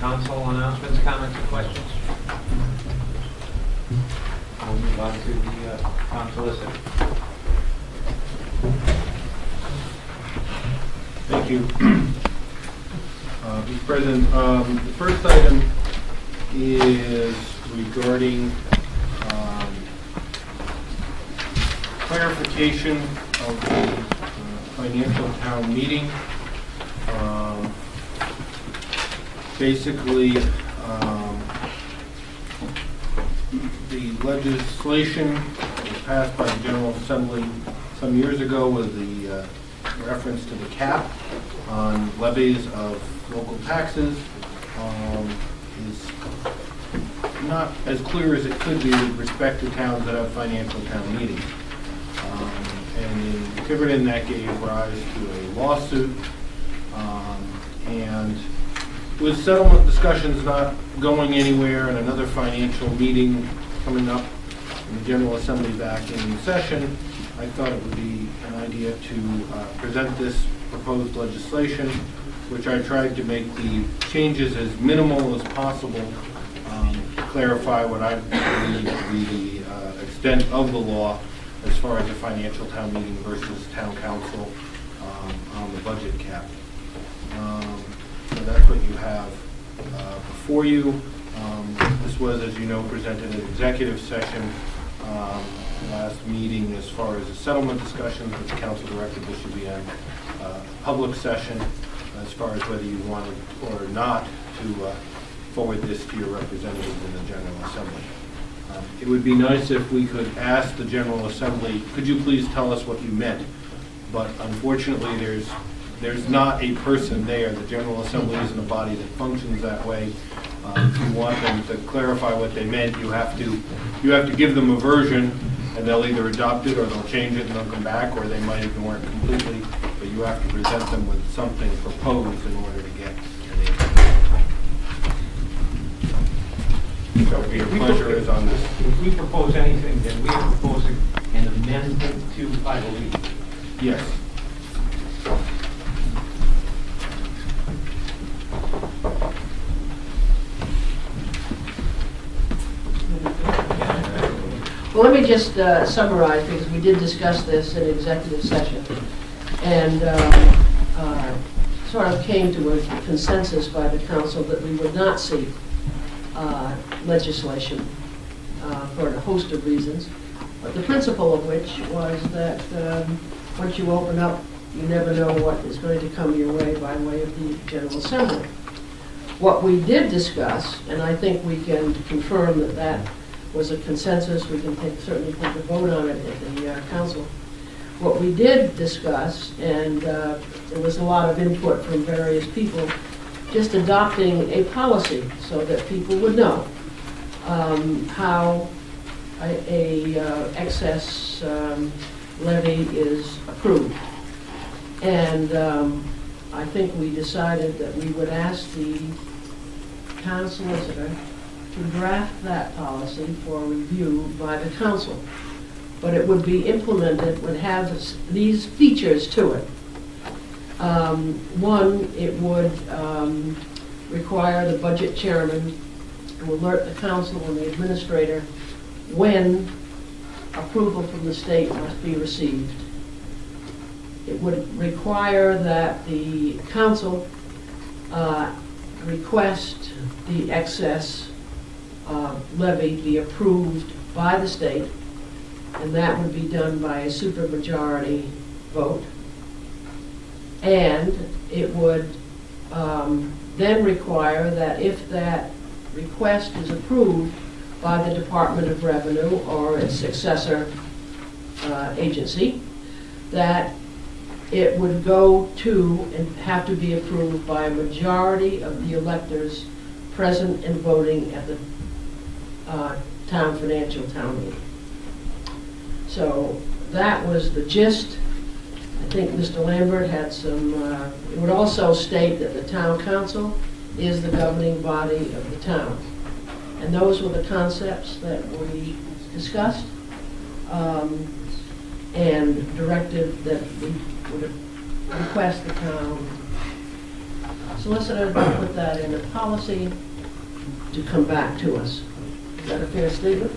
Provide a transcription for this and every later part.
council announcements, comments, or questions? We'll move on to the town solicitor. Thank you. Mr. President, the first item is regarding clarification of the financial town meeting. Basically, the legislation that was passed by the General Assembly some years ago with the reference to the cap on levies of local taxes is not as clear as it could be with respect to towns that have financial town meetings. And in Tiverton, that gave rise to a lawsuit, and with settlement discussions not going anywhere and another financial meeting coming up in the General Assembly back in session, I thought it would be an idea to present this proposed legislation, which I tried to make the changes as minimal as possible, to clarify what I believe to be the extent of the law as far as a financial town meeting versus town council on the budget cap. So that's what you have before you. This was, as you know, presented in executive session last meeting as far as the settlement discussions, but the council directed this should be a public session as far as whether you wanted or not to forward this to your representatives in the General Assembly. It would be nice if we could ask the General Assembly, could you please tell us what you meant? But unfortunately, there's not a person there. The General Assembly isn't a body that functions that way. If you want them to clarify what they meant, you have to give them a version, and they'll either adopt it or they'll change it and they'll come back, or they might ignore it completely. But you have to present them with something proposed in order to get an answer. So your pleasure is on this. If we propose anything, then we are proposing an amendment to, I believe. Yes. Well, let me just summarize, because we did discuss this in executive session, and sort of came to a consensus by the council that we would not seek legislation for a host of reasons, but the principle of which was that once you open up, you never know what is going to come your way by way of the General Assembly. What we did discuss, and I think we can confirm that that was a consensus, we can certainly take a vote on it at the council. What we did discuss, and there was a lot of input from various people, just adopting a policy so that people would know how a excess levy is approved. And I think we decided that we would ask the town solicitor to draft that policy for review by the council. But it would be implemented, would have these features to it. One, it would require the budget chairman to alert the council and the administrator when approval from the state must be received. It would require that the council request the excess levy be approved by the state, and that would be done by a supermajority vote. And it would then require that if that request is approved by the Department of Revenue or its successor agency, that it would go to and have to be approved by a majority of the electors present and voting at the town financial town meeting. So that was the gist. I think Mr. Lambert had some, it would also state that the town council is the governing body of the town. And those were the concepts that we discussed and directed that we would request the town solicitor to put that in a policy to come back to us. Is that a fair statement?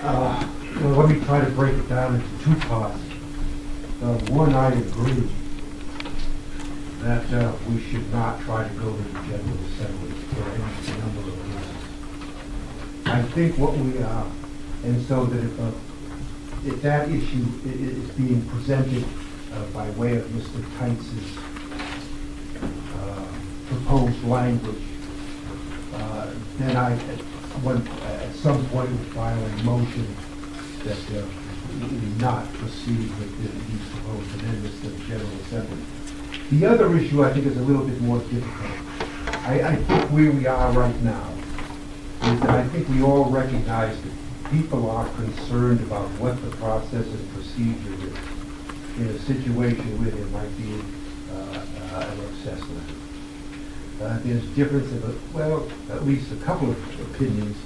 Well, let me try to break it down into two parts. One, I agree that we should not try to go to the General Assembly for any number of reasons. I think what we are, and so that if that issue is being presented by way of Mr. Teitz's proposed language, then I, at some point, would file a motion that we not proceed with these proposed amendments to the General Assembly. The other issue, I think, is a little bit more difficult. I think where we are right now is that I think we all recognize that people are concerned about what the process and procedure is in a situation where there might be an excess limit. There's difference of, well, at least a couple of opinions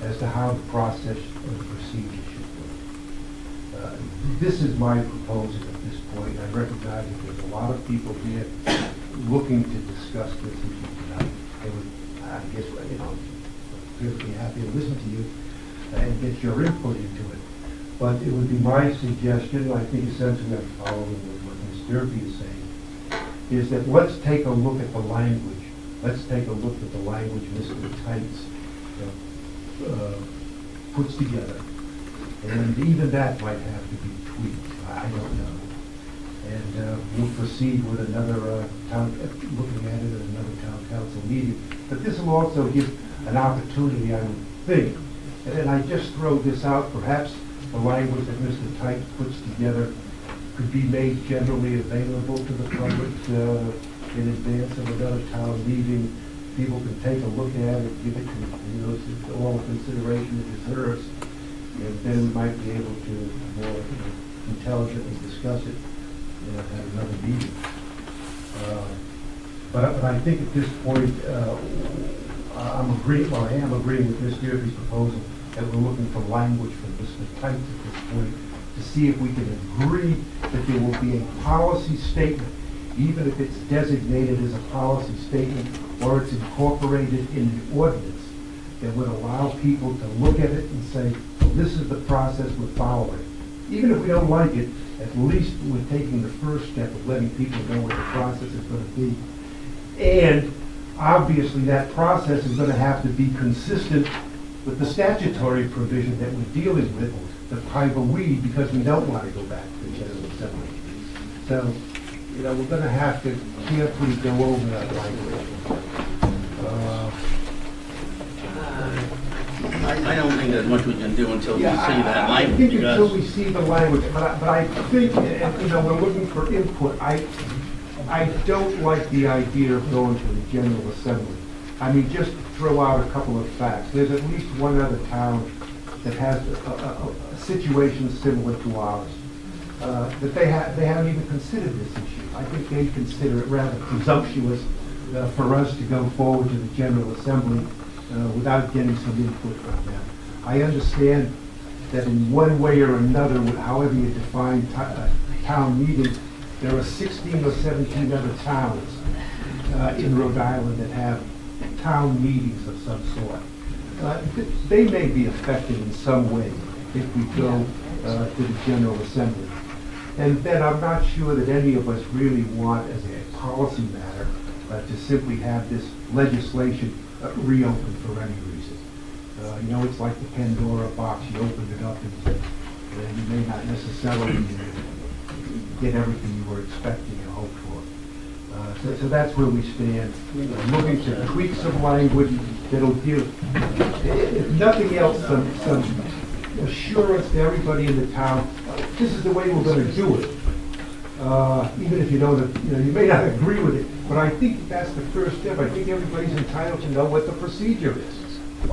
as to how the process and the procedure should work. This is my proposal at this point. I recognize that there's a lot of people here looking to discuss this issue tonight. They would, I guess, be happy to listen to you and get your input into it. But it would be my suggestion, and I think essentially I'm following what Ms. Derby is saying, is that let's take a look at the language. Let's take a look at the language Mr. Teitz puts together. And even that might have to be tweaked. I don't know. And we'll proceed with another looking at it at another town council meeting. But this will also give an opportunity, I would think, and I just throw this out, perhaps the language that Mr. Teitz puts together could be made generally available to the public in advance of another town meeting. People can take a look at it, give it to all the consideration it deserves, and then we might be able to more intelligently discuss it at another meeting. But I think at this point, I am agreeing with Ms. Derby's proposal that we're looking for language from Mr. Teitz at this point to see if we can agree that there will be a policy statement, even if it's designated as a policy statement or it's incorporated in the ordinance, that would allow people to look at it and say, well, this is the process we're following. Even if we don't like it, at least we're taking the first step of letting people know what the process is going to be. And obviously that process is going to have to be consistent with the statutory provision that we're dealing with, the PIVA-WE, because we don't want to go back to the General Assembly. So, we're going to have to carefully go over that language. I don't think there's much we can do until we see that I language. think until we see the language, but I think, we're looking for input. I don't like the idea of going to the General Assembly. I mean, just to throw out a couple of facts. There's at least one other town that has a situation similar to ours. That they haven't even considered this issue. I think they consider it rather presumptuous for us to go forward to the General Assembly without getting some input from them. I understand that in one way or another, however you define town meeting, there are 16 or 17 other towns in Rhode Island that have town meetings of some sort. They may be affected in some way if we go to the General Assembly. And then I'm not sure that any of us really want, as a policy matter, to simply have this legislation reopened for any reason. It's like the Pandora box. You open it up and you may not necessarily get everything you were expecting or hoped for. So that's where we stand. Looking to tweak some language that'll give, if nothing else, some assurance to everybody in the town, this is the way we're going to do it. Even if you may not agree with it, but I think that's the first step. I think everybody's entitled to know what the procedure is.